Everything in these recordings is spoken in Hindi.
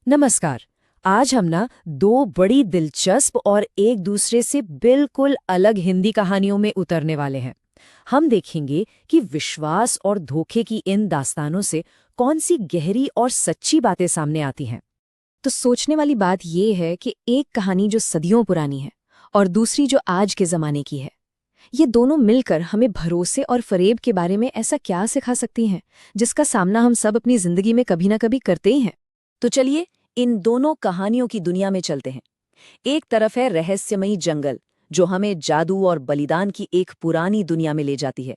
नमस्कार। आज हम ना दो बड़ी दिलचस्प और एक दूसरे से बिल्कुल अलग हिंदी कहानियों में उतरने वाले हैं। हम देखेंगे कि विश्वास और धोखे की इन दास्तानों से कौन सी गहरी और सच्ची बातें सामने आती हैं। तो सोचने वाली बात यह है कि एक कहानी जो सदियों पुरानी है और दूसरी जो आज के ज़माने की है, ये दोनों मिलकर हमें भरोसे और फ़रेब के बारे में ऐसा क्या सिखा सकती हैं, जिसका सामना हम सब अपनी ज़िंदगी में कभी ना कभी करते ही हैं। तो चलिए इन दोनों कहानियों की दुनिया में चलते हैं। एक तरफ है रहस्यमयी जंगल, जो हमें जादू और बलिदान की एक पुरानी दुनिया में ले जाती है,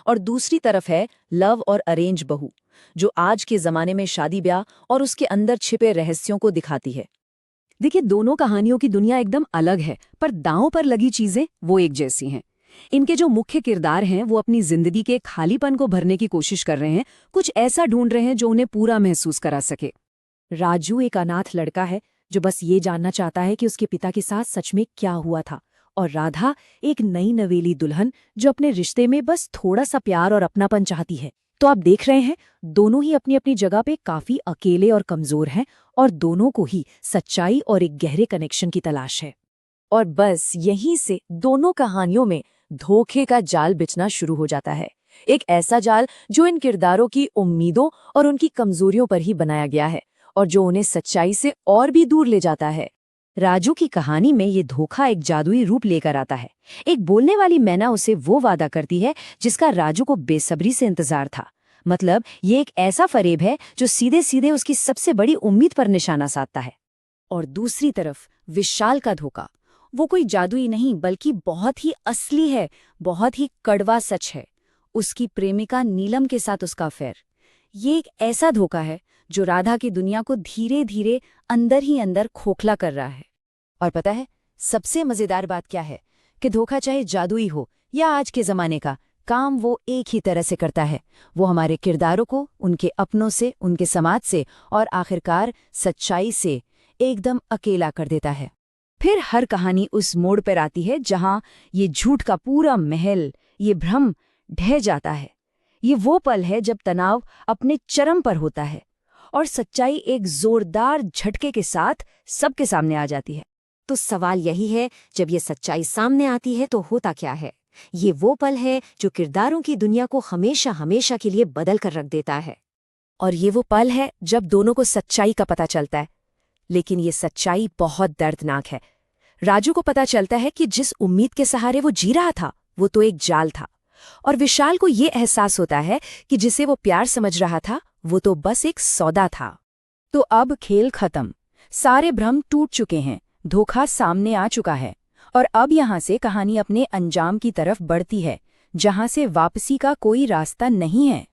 और दूसरी तरफ है लव और अरेंज बहू, जो आज के जमाने में शादी ब्याह और उसके अंदर छिपे रहस्यों को दिखाती है। देखिए, दोनों कहानियों की दुनिया एकदम अलग है, पर दांव पर लगी चीज़ें वो एक जैसी हैं। इनके जो मुख्य किरदार हैं वो अपनी जिंदगी के खालीपन को भरने की कोशिश कर रहे हैं, कुछ ऐसा ढूंढ रहे हैं जो उन्हें पूरा महसूस करा सके। राजू एक अनाथ लड़का है जो बस ये जानना चाहता है कि उसके पिता के साथ सच में क्या हुआ था, और राधा एक नई नवेली दुल्हन जो अपने रिश्ते में बस थोड़ा सा प्यार और अपनापन चाहती है। तो आप देख रहे हैं, दोनों ही अपनी अपनी जगह पे काफी अकेले और कमजोर हैं, और दोनों को ही सच्चाई और एक गहरे कनेक्शन की तलाश है। और बस यहीं से दोनों कहानियों में धोखे का जाल बिछना शुरू हो जाता है। एक ऐसा जाल जो इन किरदारों की उम्मीदों और उनकी कमजोरियों पर ही बनाया गया है, और जो उन्हें सच्चाई से और भी दूर ले जाता है। राजू की कहानी में ये धोखा एक जादुई रूप लेकर आता है। एक बोलने वाली मैना उसे वो वादा करती है जिसका राजू को बेसब्री से इंतजार था। मतलब ये एक ऐसा फरेब है जो सीधे सीधे उसकी सबसे बड़ी उम्मीद पर निशाना साधता है। और दूसरी तरफ विशाल का धोखा, वो कोई जादुई नहीं बल्कि बहुत ही असली है, बहुत ही कड़वा सच है। उसकी प्रेमिका नीलम के साथ उसका अफेयर। ये एक ऐसा धोखा है जो राधा की दुनिया को धीरे धीरे अंदर ही अंदर खोखला कर रहा है। और पता है सबसे मजेदार बात क्या है, कि धोखा चाहे जादुई हो या आज के जमाने का, काम वो एक ही तरह से करता है। वो हमारे किरदारों को उनके अपनों से, उनके समाज से और आखिरकार सच्चाई से एकदम अकेला कर देता है। फिर हर कहानी उस मोड़ पर आती है जहां ये झूठ का पूरा महल, ये भ्रम ढह जाता है। ये वो पल है जब तनाव अपने चरम पर होता है और सच्चाई एक जोरदार झटके के साथ सबके सामने आ जाती है। तो सवाल यही है, जब ये सच्चाई सामने आती है तो होता क्या है? ये वो पल है जो किरदारों की दुनिया को हमेशा हमेशा के लिए बदल कर रख देता है। और ये वो पल है जब दोनों को सच्चाई का पता चलता है। लेकिन ये सच्चाई बहुत दर्दनाक है। राजू को पता चलता है कि जिस उम्मीद के सहारे वो जी रहा था वो तो एक जाल था, और विशाल को ये एहसास होता है कि जिसे वो प्यार समझ रहा था वो तो बस एक सौदा था। तो अब खेल खत्म, सारे भ्रम टूट चुके हैं, धोखा सामने आ चुका है, और अब यहाँ से कहानी अपने अंजाम की तरफ बढ़ती है, जहाँ से वापसी का कोई रास्ता नहीं है।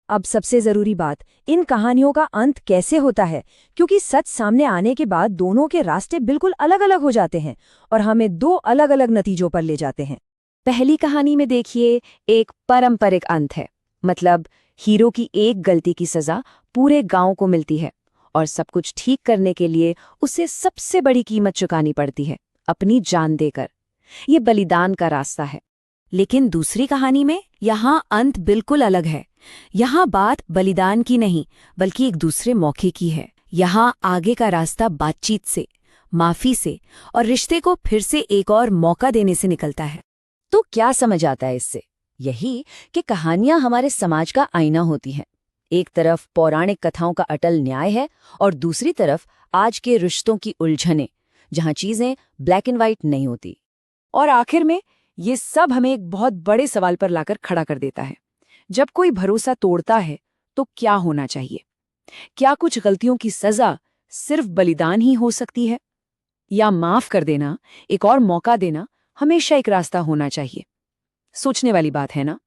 अब सबसे जरूरी बात, इन कहानियों का अंत कैसे होता है, क्योंकि सच सामने आने के बाद दोनों के रास्ते बिल्कुल अलग अलग हो जाते हैं और हमें दो अलग अलग नतीजों पर ले जाते हैं। पहली कहानी में देखिए, एक पारंपरिक अंत है। मतलब हीरो की एक गलती की सजा पूरे गांव को मिलती है, और सब कुछ ठीक करने के लिए उसे सबसे बड़ी कीमत चुकानी पड़ती है, अपनी जान देकर। ये बलिदान का रास्ता है। लेकिन दूसरी कहानी में यहाँ अंत बिल्कुल अलग है। यहाँ बात बलिदान की नहीं बल्कि एक दूसरे मौके की है। यहाँ आगे का रास्ता बातचीत से, माफी से और रिश्ते को फिर से एक और मौका देने से निकलता है। तो क्या समझ आता है इससे? यही कि कहानियां हमारे समाज का आईना होती हैं। एक तरफ पौराणिक कथाओं का अटल न्याय है और दूसरी तरफ आज के रिश्तों की उलझनें, जहां चीजें ब्लैक एंड व्हाइट नहीं होती। और आखिर में ये सब हमें एक बहुत बड़े सवाल पर लाकर खड़ा कर देता है। जब कोई भरोसा तोड़ता है तो क्या होना चाहिए? क्या कुछ गलतियों की सजा सिर्फ बलिदान ही हो सकती है, या माफ कर देना, एक और मौका देना हमेशा एक रास्ता होना चाहिए? सोचने वाली बात है ना?